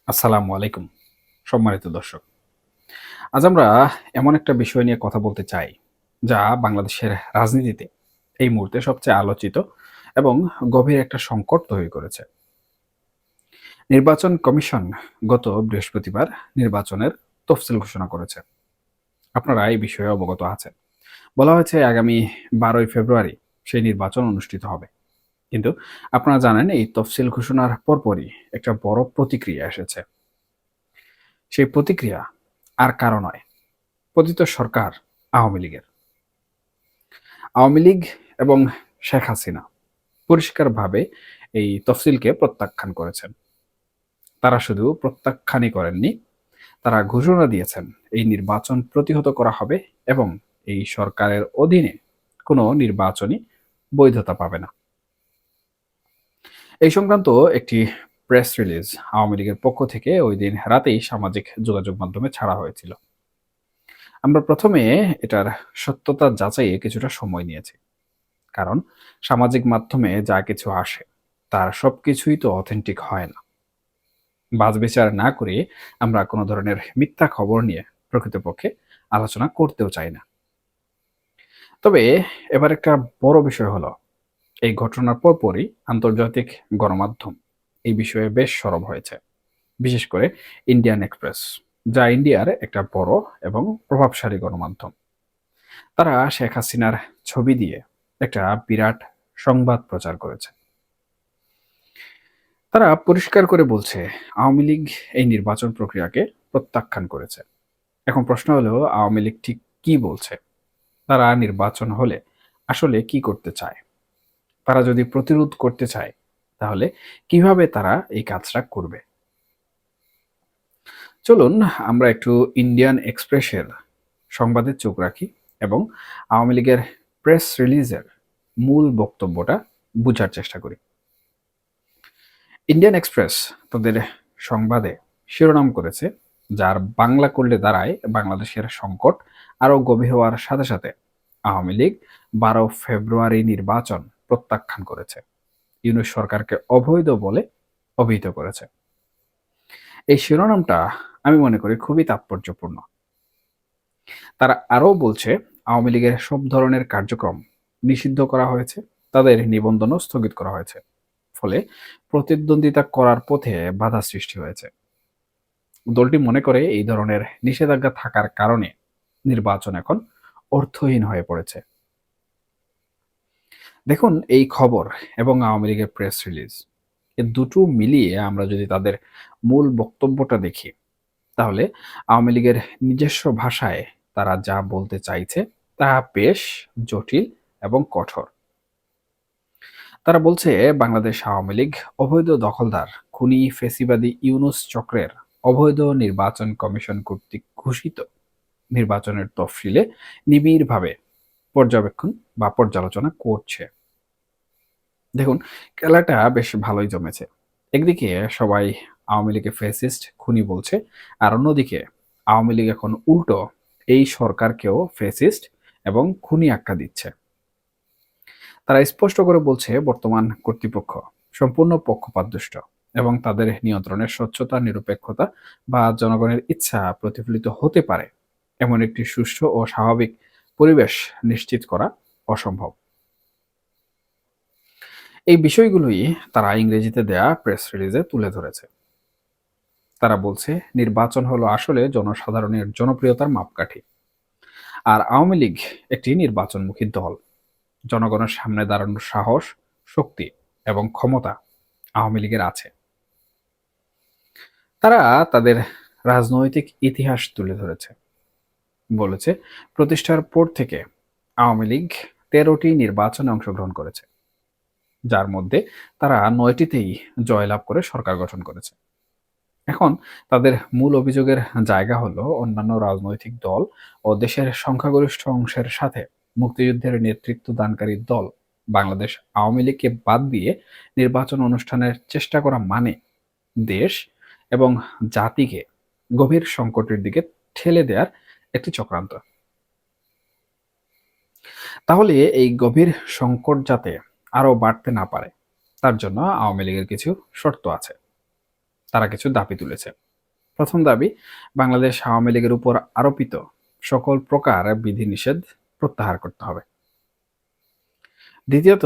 আসসালামু আলাইকুম সম্মানিত দর্শক। আজ আমরা এমন একটা বিষয় নিয়ে কথা বলতে চাই যা বাংলাদেশের রাজনীতিতে এই মুহূর্তে সবচেয়ে আলোচিত এবং গভীর একটা সংকট তৈরি করেছে। নির্বাচন কমিশন গত বৃহস্পতিবার নির্বাচনের তফসিল ঘোষণা করেছে। আপনারা এই বিষয়ে অবগত আছেন। বলা হয়েছে আগামী 12ই ফেব্রুয়ারি সেই নির্বাচন অনুষ্ঠিত হবে। কিন্তু আপনারা জানেন এই তফসিল ঘোষণার পরপরই একটা বড় প্রতিক্রিয়া এসেছে। সেই প্রতিক্রিয়া আর কারো নয়, পতিত সরকার আওয়ামী লীগের। আওয়ামী লীগ এবং শেখ হাসিনা পরিষ্কারভাবে এই তফসিলকে প্রত্যাখ্যান করেছেন। তারা শুধু প্রত্যাখ্যানই করেননি, তারা ঘোষণা দিয়েছেন এই নির্বাচন প্রতিহত করা হবে এবং এই সরকারের অধীনে কোনো নির্বাচনই বৈধতা পাবে না। এই সংক্রান্ত একটি প্রেস রিলিজ আওয়ামী লীগের পক্ষ থেকে ওই দিন রাতেই সামাজিক যোগাযোগ মাধ্যমে ছাড়া হয়েছিল। আমরা প্রথমে এটার সত্যতা যাচাইয়ে কিছুটা সময় নিয়েছি। কারণ সামাজিক মাধ্যমে যা কিছু আসে তার সবকিছুই তো অথেন্টিক হয় না। বাছবিচার না করে আমরা কোনো ধরনের মিথ্যা খবর নিয়ে প্রকৃতপক্ষে আলোচনা করতেও চাই না। তবে এবার একটা বড় বিষয় হলো, এই ঘটনার পরপরই আন্তর্জাতিক গণমাধ্যম এই বিষয়ে বেশ সরব হয়েছে। বিশেষ করে ইন্ডিয়ান এক্সপ্রেস, যা ইন্ডিয়ার একটা বড় এবং প্রভাবশালী গণমাধ্যম। তারা শেখ হাসিনার ছবি দিয়ে একটা বিরাট সংবাদ প্রচার করেছে। তারা পরিষ্কার করে বলছে আওয়ামী লীগ এই নির্বাচন প্রক্রিয়াকে প্রত্যাখ্যান করেছে। এখন প্রশ্ন হলো আওয়ামী লীগ ঠিক কি বলছে? তারা নির্বাচন হলে আসলে কি করতে চায়? তারা যদি প্রতিরোধ করতে চায় তাহলে কিভাবে তারা এই কাজটা করবে? চলুন আমরা একটু ইন্ডিয়ান এক্সপ্রেসের সংবাদে চোখ রাখি এবং আওয়ামী লীগের প্রেস রিলিজের মূল বক্তব্যটা বুঝার চেষ্টা করি। ইন্ডিয়ান এক্সপ্রেস তাদের সংবাদে শিরোনাম করেছে, যার বাংলা করলে দাঁড়ায় বাংলাদেশের সংকট আরও গভীর হওয়ার সাথে সাথে আওয়ামী লীগ 12 ফেব্রুয়ারি নির্বাচন প্রত্যাখ্যান করেছে, ইউনূস সরকারকে অবৈধ বলে অভিহিত করেছে। এই শিরোনামটা আমি মনে করি খুবই তাৎপর্যপূর্ণ। তারা আরও বলছে আওয়ামী লীগের সব ধরনের কার্যক্রম নিষিদ্ধ করা হয়েছে, তাদের নিবন্ধনও স্থগিত করা হয়েছে। ফলে প্রতিদ্বন্দ্বিতা করার পথে বাধা সৃষ্টি হয়েছে। দলটি মনে করে এই ধরনের নিষেধাজ্ঞা থাকার কারণে নির্বাচন এখন অর্থহীন হয়ে পড়েছে। দেখুন এই খবর এবং আওয়ামী লীগের প্রেস রিলিজ, এ দুটো মিলিয়ে আমরা যদি তাদের মূল বক্তব্যটা দেখি তাহলে আওয়ামী লীগের নিজস্ব ভাষায় তারা যা বলতে চাইছে তা বেশ জটিল এবং কঠোর। তারা বলছে বাংলাদেশ আওয়ামী লীগ অবৈধ দখলদার খুনি ফেসিবাদী ইউনূস চক্রের অবৈধ নির্বাচন কমিশন কর্তৃক ঘোষিত নির্বাচনের তফসিলে নিবিড়ভাবে পর্যবেক্ষণ বা পর্যালোচনা করছে। দেখুন খেলাটা বেশ ভালোই জমেছে। একদিকে সবাই আওয়ামী লীগকে ফ্যাসিস্ট খুনি বলছে, আর অন্যদিকে আওয়ামী লীগ এখন উল্টো এই সরকারকেও ফ্যাসিস্ট এবং খুনি আখ্যা দিচ্ছে। তারা স্পষ্ট করে বলছে বর্তমান কর্তৃপক্ষ সম্পূর্ণ পক্ষপাতদুষ্ট এবং তাদের নিয়ন্ত্রণের স্বচ্ছতা, নিরপেক্ষতা বা জনগণের ইচ্ছা প্রতিফলিত হতে পারে এমন একটি সুষ্ঠু ও স্বাভাবিক পরিবেশ নিশ্চিত করা অসম্ভব। এই বিষয়গুলোই তারা ইংরেজিতে দেয়া প্রেস রিলিজে তুলে ধরেছে। তারা বলছে নির্বাচন হলো আসলে জনসাধারণের জনপ্রিয়তার মাপকাঠি, আর আওয়ামী লীগ একটি নির্বাচনমুখী দল। জনগণের সামনে দাঁড়ানোর সাহস, শক্তি এবং ক্ষমতা আওয়ামী লীগের আছে। তারা তাদের রাজনৈতিক ইতিহাস তুলে ধরেছে। বলেছে প্রতিষ্ঠার পর থেকে আওয়ামী লীগ 13টি নির্বাচনে অংশগ্রহণ করেছে, যার মধ্যে তারা 9টিতেই জয়লাভ করে সরকার গঠন করেছে। এখন তাদের মূল অভিযোগের জায়গা হলো অন্যান্য রাজনৈতিক দল ও দেশের সংখ্যাগরিষ্ঠ অংশের সাথে মুক্তিযুদ্ধের নেতৃত্ব দানকারী দল বাংলাদেশ আওয়ামী লীগকে বাদ দিয়ে নির্বাচন অনুষ্ঠানের চেষ্টা করা মানে দেশ এবং জাতিকে গভীর সংকটের দিকে ঠেলে দেওয়ার একটি চক্রান্ত। তাহলে এই গভীর সংকট যাতে আরো বাড়তে না পারে তার জন্য আওয়ামী লীগের কিছু শর্ত আছে। তারা কিছু দাবি তুলেছে। প্রথম দাবি, বাংলাদেশ আওয়ামী লীগের উপর আরোপিত সকল প্রকার বিধিনিষেধ প্রত্যাহার করতে হবে। দ্বিতীয়ত,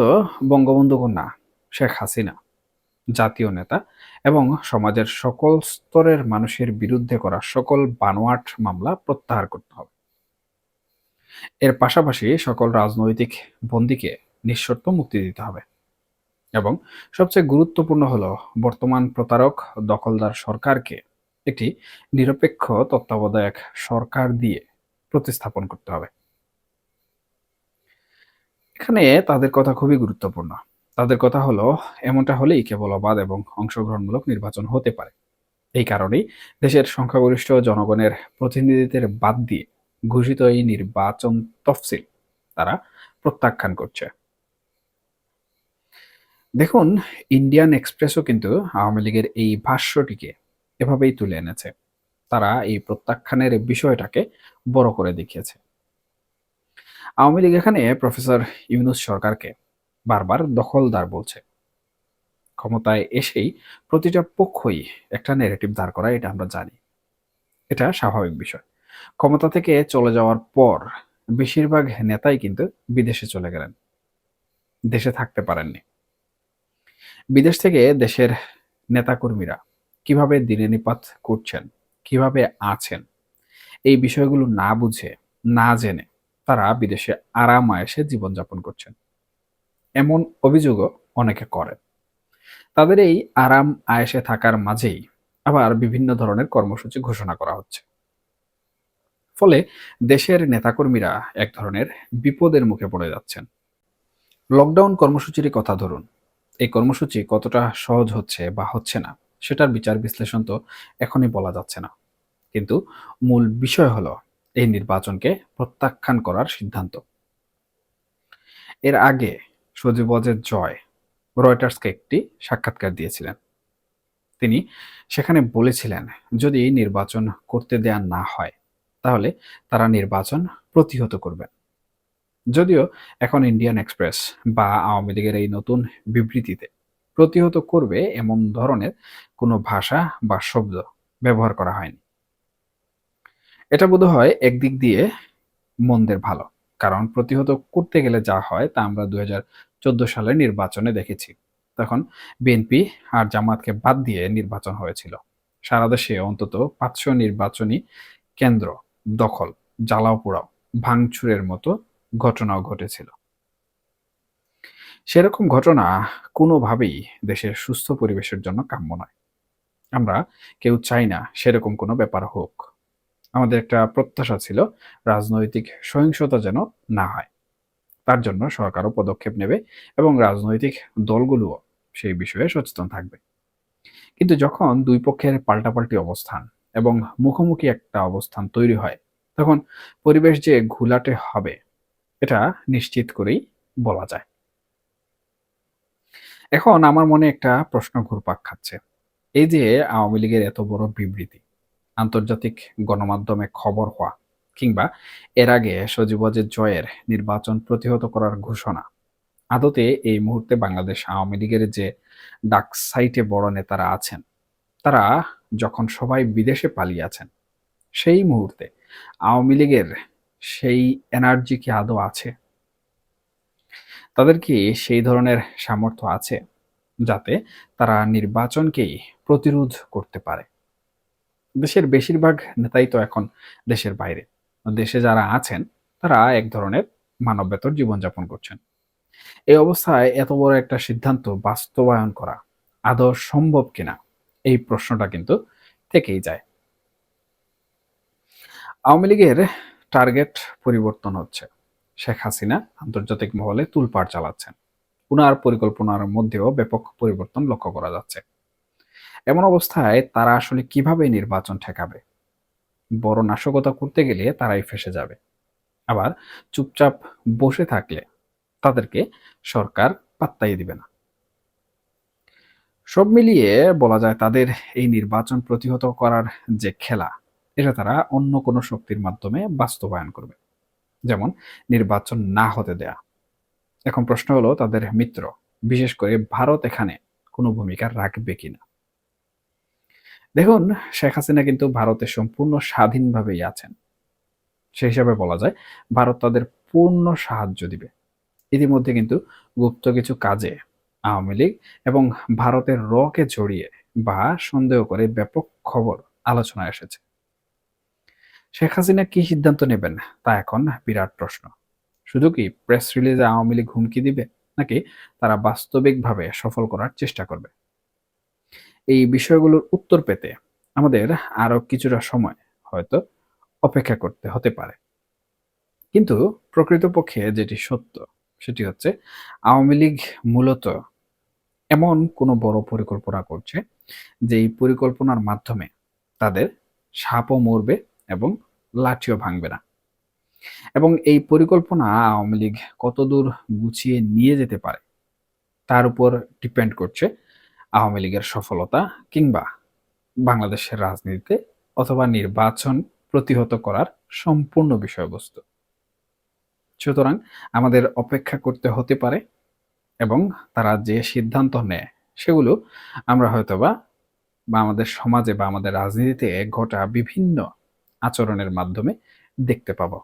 বঙ্গবন্ধু কন্যা শেখ হাসিনা জাতীয় নেতা এবং সমাজের সকল স্তরের মানুষের বিরুদ্ধে করা সকল বানোয়াট মামলা প্রত্যাহার করতে হবে। এর পাশাপাশি সকল রাজনৈতিক বন্দীকে নিঃশর্ত মুক্তি দিতে হবে এবং সবচেয়ে গুরুত্বপূর্ণ হলো বর্তমান প্রতারক দখলদার সরকারকে একটি নিরপেক্ষ তত্ত্বাবধায়ক সরকার দিয়ে প্রতিস্থাপন করতে হবে। এখানে তাদের কথা খুবই গুরুত্বপূর্ণ। তাদের কথা হলো, এমনটা হলেই কেবল অবাধ এবং অংশগ্রহণমূলক নির্বাচন হতে পারে। এই কারণেই দেশের সংখ্যাগরিষ্ঠ জনগণের প্রতিনিধিদের বাদ দিয়ে ঘোষিত এই নির্বাচন তফসিল তারা প্রত্যাখ্যান করছে। দেখুন, ইন্ডিয়ান এক্সপ্রেসও কিন্তু আওয়ামী লীগের এই ভাষ্যটিকে এভাবেই তুলে এনেছে। তারা এই প্রত্যাখ্যানের বিষয়টাকে বড় করে দেখিয়েছে। আওয়ামী লীগ এখানে প্রফেসর ইউনূস সরকারকে বারবার দখলদার বলছে। ক্ষমতায় এসেই প্রতিটা পক্ষই একটা নেগেটিভ দাঁড় করায়, এটা আমরা জানি। এটা স্বাভাবিক বিষয়। ক্ষমতা থেকে চলে যাওয়ার পর বেশিরভাগ নেতাই কিন্তু বিদেশে চলে গেলেন, দেশে থাকতে পারেননি। বিদেশ থেকে দেশের নেতাকর্মীরা কিভাবে দিনেনিপাত করছেন, কিভাবে আছেন, এই বিষয়গুলো না বুঝে, না জেনে তারা বিদেশে আরাম আয়েশে জীবনযাপন করছেন, এমন অভিযোগও অনেকে করেন। তাদের এই আরাম আয়েশে থাকার মাঝেই আবার বিভিন্ন ধরনের কর্মসূচি ঘোষণা করা হচ্ছে। ফলে দেশের নেতাকর্মীরা এক ধরনের বিপদের মুখে পড়ে যাচ্ছেন। লকডাউন কর্মসূচির কথা ধরুন। এই কর্মসূচি কতটা সহজ হচ্ছে বা হচ্ছে না, সেটার বিচার বিশ্লেষণ তো এখনই বলা যাচ্ছে না। কিন্তু মূল বিষয় হলো এই নির্বাচনকে প্রত্যাখ্যান করার সিদ্ধান্ত। এর আগে সজীব ওয়াজেদ জয় রয়টার্সকে একটি সাক্ষাৎকার দিয়েছিলেন। তিনি সেখানে বলেছিলেন, যদি নির্বাচন করতে দেয়া না হয় তাহলে তারা নির্বাচন প্রতিহত করবেন। যদিও এখন ইন্ডিয়ান এক্সপ্রেস বা আওয়ামী লীগের এই নতুন বিবৃতিতে প্রতিহত করবে এমন ধরনের কোনো ভাষা বা শব্দ ব্যবহার করা হয়নি। এটা বোধহয় একদিক দিয়ে মন্দের ভালো, কারণ প্রতিহত করতে গেলে যা হয় তা আমরা 2014 সালের নির্বাচনে দেখেছি। তখন বিএনপি আর জামাতকে বাদ দিয়ে নির্বাচন হয়েছিল। সারা দেশে অন্তত 500 নির্বাচনী কেন্দ্র দখল, জ্বালাও পোড়াও, ভাঙচুরের মতো ঘটনাও ঘটেছিল। সেরকম ঘটনা কোনোভাবেই দেশের সুস্থ পরিবেশের জন্য কাম্য নয়। আমরা কেউ চাই না সেরকম কোনো ব্যাপার হোক। আমাদের একটা প্রত্যাশা ছিল রাজনৈতিক সহিংসতা যেন না হয়। তার জন্য সরকারও পদক্ষেপ নেবে এবং রাজনৈতিক দলগুলোও সেই বিষয়ে সচেতন থাকবে। কিন্তু যখন দুই পক্ষের পাল্টাপাল্টি অবস্থান এবং মুখোমুখি একটা অবস্থান তৈরি হয়, তখন পরিবেশ যে ঘোলাটে হবে এটা নিশ্চিত করেই বলা যায়। এখন আমার মনে একটা প্রশ্ন ঘুরপাক খাচ্ছে। এই যে আওয়ামী লীগের এত বড় বিবৃতি, আন্তর্জাতিক গণমাধ্যমে খবর হওয়া, কিংবা এর আগে সজীব ওয়াজেদ জয়ের নির্বাচন প্রতিহত করার ঘোষণা, আদতে এই মুহূর্তে বাংলাদেশ আওয়ামী লীগের যে ডাক সাইটে বড় নেতারা আছেন, তারা যখন সবাই বিদেশে পালিয়ে আছেন, সেই মুহূর্তে আওয়ামী লীগের সেই এনার্জি কি আদৌ আছে? তাদের কি সেই ধরনের সামর্থ্য আছে যাতে তারা নির্বাচনকেই প্রতিরোধ করতে পারে? দেশের বেশিরভাগ নেতাই তো এখন দেশের বাইরে। দেশে যারা আছেন তারা এক ধরনের মানবেতর জীবনযাপন করছেন। এই অবস্থায় এত বড় একটা সিদ্ধান্ত বাস্তবায়ন করা আদৌ সম্ভব কিনা, এই প্রশ্নটা কিন্তু থেকেই যায়। আওয়ামী লীগের টার্গেট পরিবর্তন হচ্ছে। শেখ হাসিনা আন্তর্জাতিক মহলে তুলপাড় চালাচ্ছেন। উনার পরিকল্পনার মধ্যেও ব্যাপক পরিবর্তন লক্ষ্য করা যাচ্ছে। এমন অবস্থায় তারা আসলে কিভাবে নির্বাচন ঠেকাবে? বড় নাশকতা করতে গেলে তারাই ফেঁসে যাবে। আবার চুপচাপ বসে থাকলে তাদেরকে সরকার পাত্তাই দিবে না। সব মিলিয়ে বলা যায় তাদের এই নির্বাচন প্রতিহত করার যে খেলা, এটা তারা অন্য কোনো শক্তির মাধ্যমে বাস্তবায়ন করবে। যেমন নির্বাচন না হতে দেয়া। এখন প্রশ্ন হলো তাদের মিত্র, বিশেষ করে ভারত এখানে কোনো ভূমিকা রাখবে কিনা। দেখুন, শেখ হাসিনা কিন্তু ভারতে সম্পূর্ণ স্বাধীনভাবেই আছেন। সেই হিসাবে বলা যায় ভারত তাদের পূর্ণ সাহায্য দিবে। ইতিমধ্যে কিন্তু গুপ্ত কিছু কাজে আওয়ামী লীগ এবং ভারতের কে জড়িয়ে বা সন্দেহ করে ব্যাপক খবর আলোচনায় এসেছে। শেখ হাসিনা কি সিদ্ধান্ত নেবেন তা এখন বিরাট প্রশ্ন। শুধু কি প্রেস রিলিজে আওয়ামী লীগ হুমকি দিবে, নাকি তারা বাস্তবিকভাবে সফল করার চেষ্টা করবে? এই বিষয়গুলোর উত্তর পেতে আমাদের আরো কিছুটা সময় হয়তো অপেক্ষা করতে হতে পারে। কিন্তু প্রকৃতপক্ষে যেটি সত্য সেটি হচ্ছে আওয়ামী লীগ মূলত এমন কোনো বড় পরিকল্পনা করছে যেই পরিকল্পনার মাধ্যমে তাদের সাপও মরবে এবং লাঠিও ভাঙবে না। এবং এই পরিকল্পনা আওয়ামী লীগ কতদূর গুছিয়ে নিয়ে যেতে পারে তার উপর ডিপেন্ড করছে আওয়ামী লীগের সফলতা, কিংবা বাংলাদেশের রাজনীতিতে অথবা নির্বাচন প্রতিহত করার সম্পূর্ণ বিষয়বস্তু। সুতরাং আমাদের অপেক্ষা করতে হতে পারে, এবং তারা যে সিদ্ধান্ত নেয় সেগুলো আমরা হয়তোবা বা আমাদের সমাজে বা আমাদের রাজনীতিতে ঘটা বিভিন্ন আচরণের মাধ্যমে দেখতে পাবো।